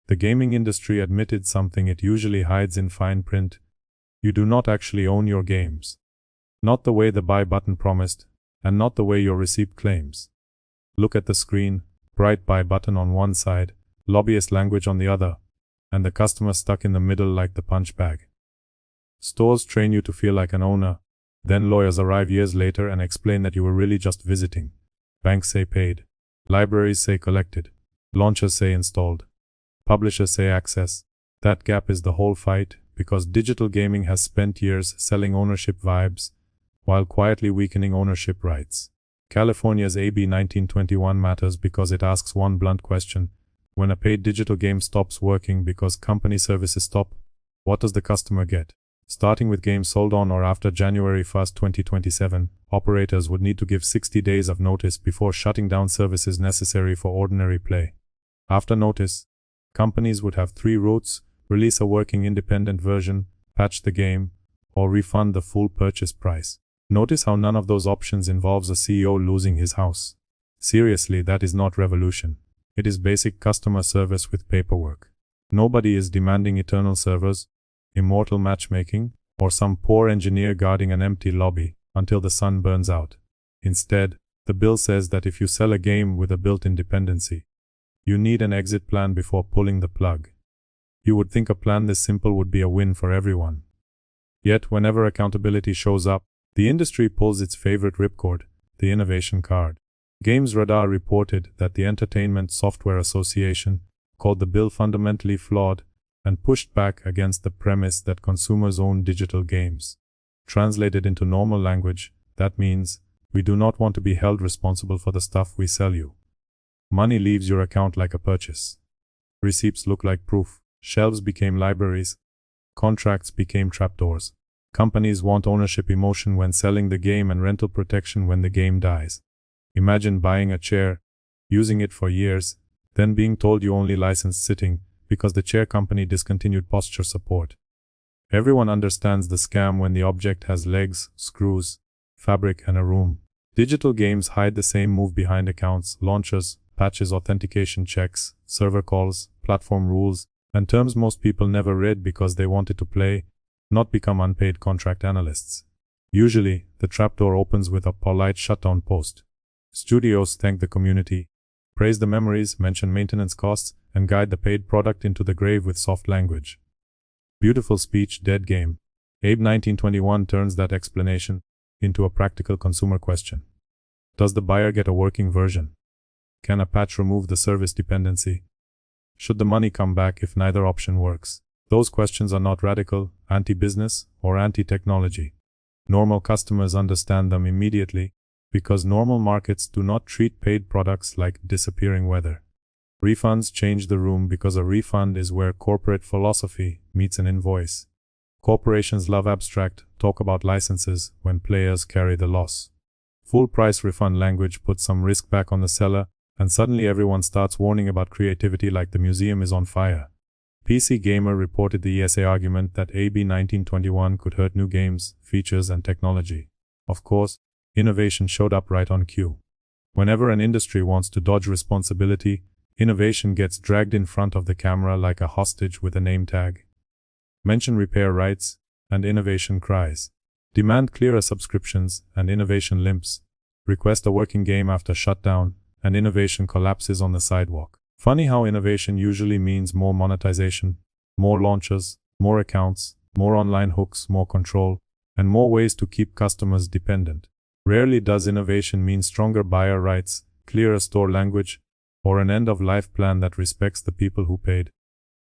The gaming industry admitted something it usually hides in fine print. You do not actually own your games. Not the way the buy button promised, and not the way your receipt claims. Look at the screen, bright buy button on one side, lobbyist language on the other, and the customer stuck in the middle like the punch bag. Stores train you to feel like an owner, then lawyers arrive years later and explain that you were really just visiting. Banks say paid. Libraries say collected. Launchers say installed. Publishers say access. That gap is the whole fight, because digital gaming has spent years selling ownership vibes, while quietly weakening ownership rights. California's AB 1921 matters because it asks one blunt question. When a paid digital game stops working because company services stop, what does the customer get? Starting with games sold on or after January 1, 2027, operators would need to give 60 days of notice before shutting down services necessary for ordinary play. After notice, companies would have three routes: release a working independent version, patch the game, or refund the full purchase price. Notice how none of those options involves a CEO losing his house. Seriously, that is not revolution. It is basic customer service with paperwork. Nobody is demanding eternal servers, immortal matchmaking, or some poor engineer guarding an empty lobby until the sun burns out. Instead, the bill says that if you sell a game with a built-in dependency, you need an exit plan before pulling the plug. You would think a plan this simple would be a win for everyone. Yet, whenever accountability shows up, the industry pulls its favorite ripcord, the innovation card. Games Radar reported that the Entertainment Software Association called the bill fundamentally flawed and pushed back against the premise that consumers own digital games. Translated into normal language, that means, we do not want to be held responsible for the stuff we sell you. Money leaves your account like a purchase. Receipts look like proof. Shelves became libraries. Contracts became trapdoors. Companies want ownership emotion when selling the game and rental protection when the game dies. Imagine buying a chair, using it for years, then being told you only licensed sitting because the chair company discontinued posture support. Everyone understands the scam when the object has legs, screws, fabric, and a room. Digital games hide the same move behind accounts, launchers, patches, authentication checks, server calls, platform rules, and terms most people never read because they wanted to play, not become unpaid contract analysts. Usually, the trapdoor opens with a polite shutdown post. Studios thank the community, praise the memories, mention maintenance costs, and guide the paid product into the grave with soft language. Beautiful speech, dead game. Abe 1921 turns that explanation into a practical consumer question. Does the buyer get a working version? Can a patch remove the service dependency? Should the money come back if neither option works? Those questions are not radical, anti-business, or anti-technology. Normal customers understand them immediately because normal markets do not treat paid products like disappearing weather. Refunds change the room because a refund is where corporate philosophy meets an invoice. Corporations love abstract, talk about licenses when players carry the loss. Full price refund language puts some risk back on the seller, and suddenly everyone starts warning about creativity like the museum is on fire. PC Gamer reported the ESA argument that AB 1921 could hurt new games, features, and technology. Of course, innovation showed up right on cue. Whenever an industry wants to dodge responsibility, innovation gets dragged in front of the camera like a hostage with a name tag. Mention repair rights, and innovation cries. Demand clearer subscriptions, and innovation limps. Request a working game after shutdown, and innovation collapses on the sidewalk. Funny how innovation usually means more monetization, more launches, more accounts, more online hooks, more control, and more ways to keep customers dependent. Rarely does innovation mean stronger buyer rights, clearer store language, or an end-of-life plan that respects the people who paid.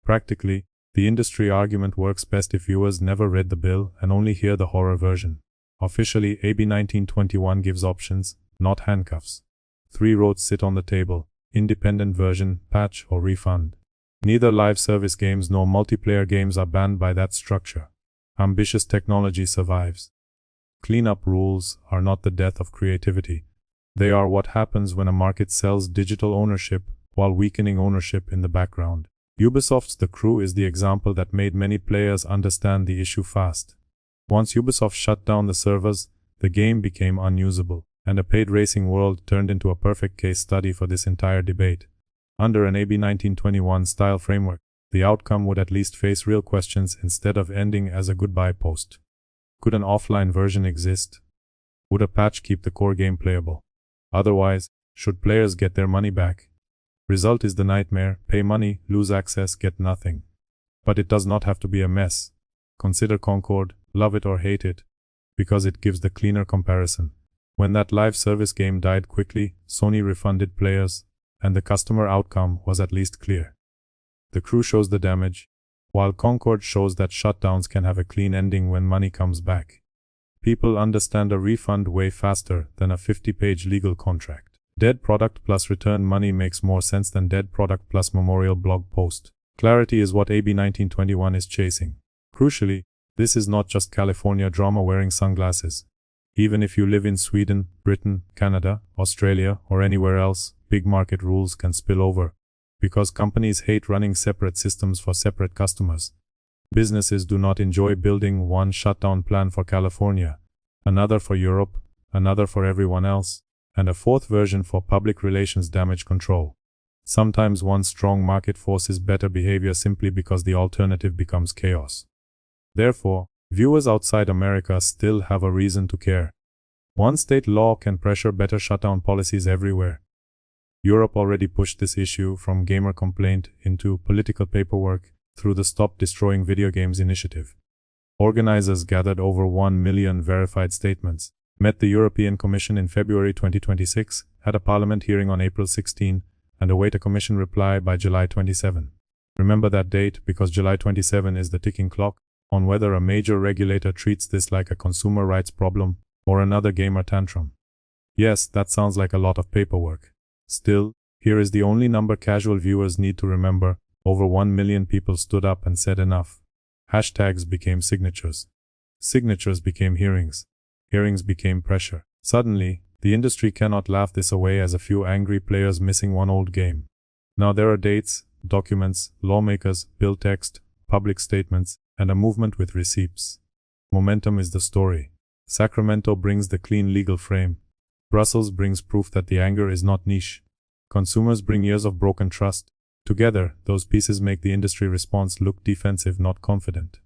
Practically, the industry argument works best if viewers never read the bill and only hear the horror version. Officially, AB 1921 gives options, not handcuffs. 3 roads sit on the table: independent version, patch, or refund. Neither live service games nor multiplayer games are banned by that structure. Ambitious technology survives. Cleanup rules are not the death of creativity. They are what happens when a market sells digital ownership while weakening ownership in the background. Ubisoft's The Crew is the example that made many players understand the issue fast. Once Ubisoft shut down the servers, the game became unusable, and a paid racing world turned into a perfect case study for this entire debate. Under an AB 1921 style framework, the outcome would at least face real questions instead of ending as a goodbye post. Could an offline version exist? Would a patch keep the core game playable? Otherwise, should players get their money back? Result is the nightmare: pay money, lose access, get nothing. But it does not have to be a mess. Consider Concord, love it or hate it, because it gives the cleaner comparison. When that live service game died quickly, Sony refunded players, and the customer outcome was at least clear. The Crew shows the damage, while Concord shows that shutdowns can have a clean ending when money comes back. People understand a refund way faster than a 50-page legal contract. Dead product plus return money makes more sense than dead product plus memorial blog post. Clarity is what AB 1921 is chasing. Crucially, this is not just California drama wearing sunglasses. Even if you live in Sweden, Britain, Canada, Australia, or anywhere else, big market rules can spill over. Because companies hate running separate systems for separate customers. Businesses do not enjoy building one shutdown plan for California, another for Europe, another for everyone else, and a fourth version for public relations damage control. Sometimes one strong market forces better behavior simply because the alternative becomes chaos. Therefore, viewers outside America still have a reason to care. One state law can pressure better shutdown policies everywhere. Europe already pushed this issue from gamer complaint into political paperwork through the Stop Destroying Video Games initiative. Organizers gathered over 1 million verified statements, met the European Commission in February 2026, had a parliament hearing on April 16, and await a Commission reply by July 27. Remember that date because July 27 is the ticking clock on whether a major regulator treats this like a consumer rights problem or another gamer tantrum. Yes, that sounds like a lot of paperwork. Still, here is the only number casual viewers need to remember: over 1 million people stood up and said enough. Hashtags became signatures. Signatures became hearings. Hearings became pressure. Suddenly, the industry cannot laugh this away as a few angry players missing one old game. Now there are dates, documents, lawmakers, bill text, public statements, and a movement with receipts. Momentum is the story. Sacramento brings the clean legal frame. Brussels brings proof that the anger is not niche. Consumers bring years of broken trust. Together, those pieces make the industry response look defensive, not confident.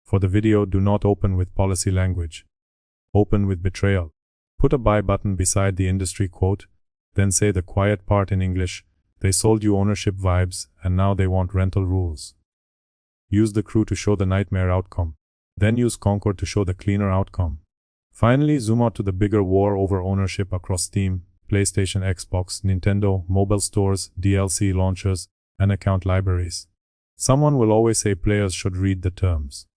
For the video, do not open with policy language. Open with betrayal. Put a buy button beside the industry quote, then say the quiet part in English: they sold you ownership vibes, and now they want rental rules. Use the Crew to show the nightmare outcome. Then use Concord to show the cleaner outcome. Finally, zoom out to the bigger war over ownership across Steam, PlayStation, Xbox, Nintendo, mobile stores, DLC launchers, and account libraries. Someone will always say players should read the terms.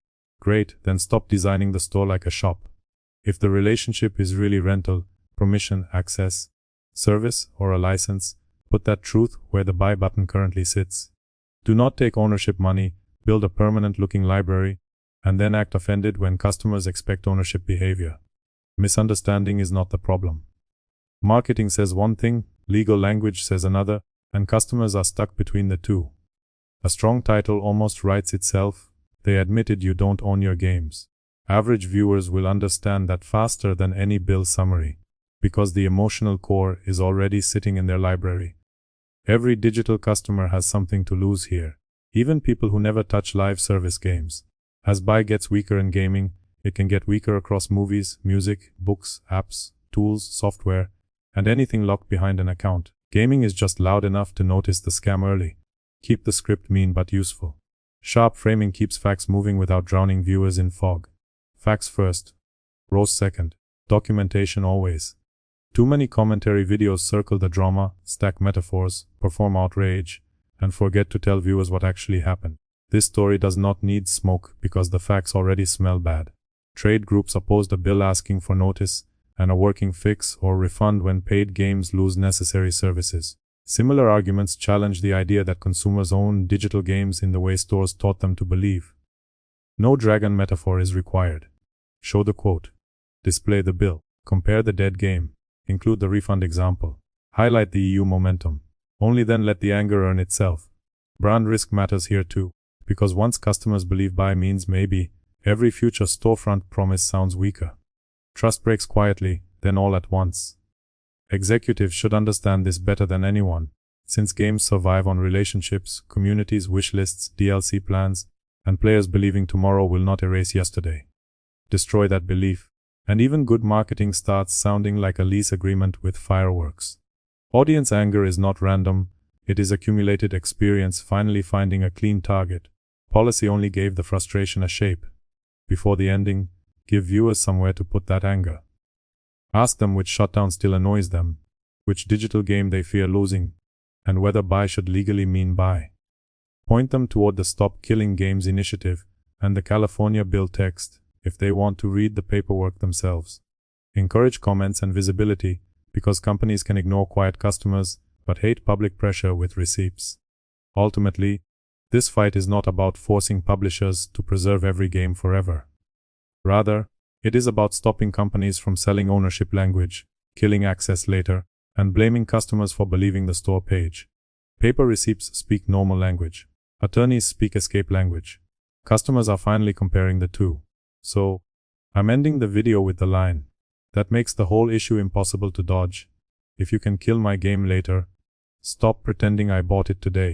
Great, then stop designing the store like a shop. If the relationship is really rental, permission, access, service, or a license, put that truth where the buy button currently sits. Do not take ownership money, build a permanent-looking library, and then act offended when customers expect ownership behavior. Misunderstanding is not the problem. Marketing says one thing, legal language says another, and customers are stuck between the two. A strong title almost writes itself: they admitted you don't own your games. Average viewers will understand that faster than any bill summary, because the emotional core is already sitting in their library. Every digital customer has something to lose here, even people who never touch live service games. As buy gets weaker in gaming, it can get weaker across movies, music, books, apps, tools, software, and anything locked behind an account. Gaming is just loud enough to notice the scam early. Keep the script mean but useful. Sharp framing keeps facts moving without drowning viewers in fog. Facts first. Roast second. Documentation always. Too many commentary videos circle the drama, stack metaphors, perform outrage, and forget to tell viewers what actually happened. This story does not need smoke because the facts already smell bad. Trade groups opposed a bill asking for notice and a working fix or refund when paid games lose necessary services. Similar arguments challenge the idea that consumers own digital games in the way stores taught them to believe. No dragon metaphor is required. Show the quote. Display the bill. Compare the dead game. Include the refund example. Highlight the EU momentum. Only then let the anger earn itself. Brand risk matters here too, because once customers believe buy means maybe, every future storefront promise sounds weaker. Trust breaks quietly, then all at once. Executives should understand this better than anyone. since games survive on relationships, communities, wish lists, DLC plans, and players believing tomorrow will not erase yesterday. Destroy that belief, and even good marketing starts sounding like a lease agreement with fireworks. Audience anger is not random, it is accumulated experience finally finding a clean target. Policy only gave the frustration a shape. Before the ending, give viewers somewhere to put that anger. Ask them which shutdown still annoys them, which digital game they fear losing, and whether buy should legally mean buy. Point them toward the Stop Killing Games initiative and the California bill text if they want to read the paperwork themselves. Encourage comments and visibility, because companies can ignore quiet customers but hate public pressure with receipts. Ultimately, this fight is not about forcing publishers to preserve every game forever. Rather, it is about stopping companies from selling ownership language, killing access later, and blaming customers for believing the store page. Paper receipts speak normal language. Attorneys speak escape language. Customers are finally comparing the two. So, I'm ending the video with the line that makes the whole issue impossible to dodge. If you can kill my game later, stop pretending I bought it today.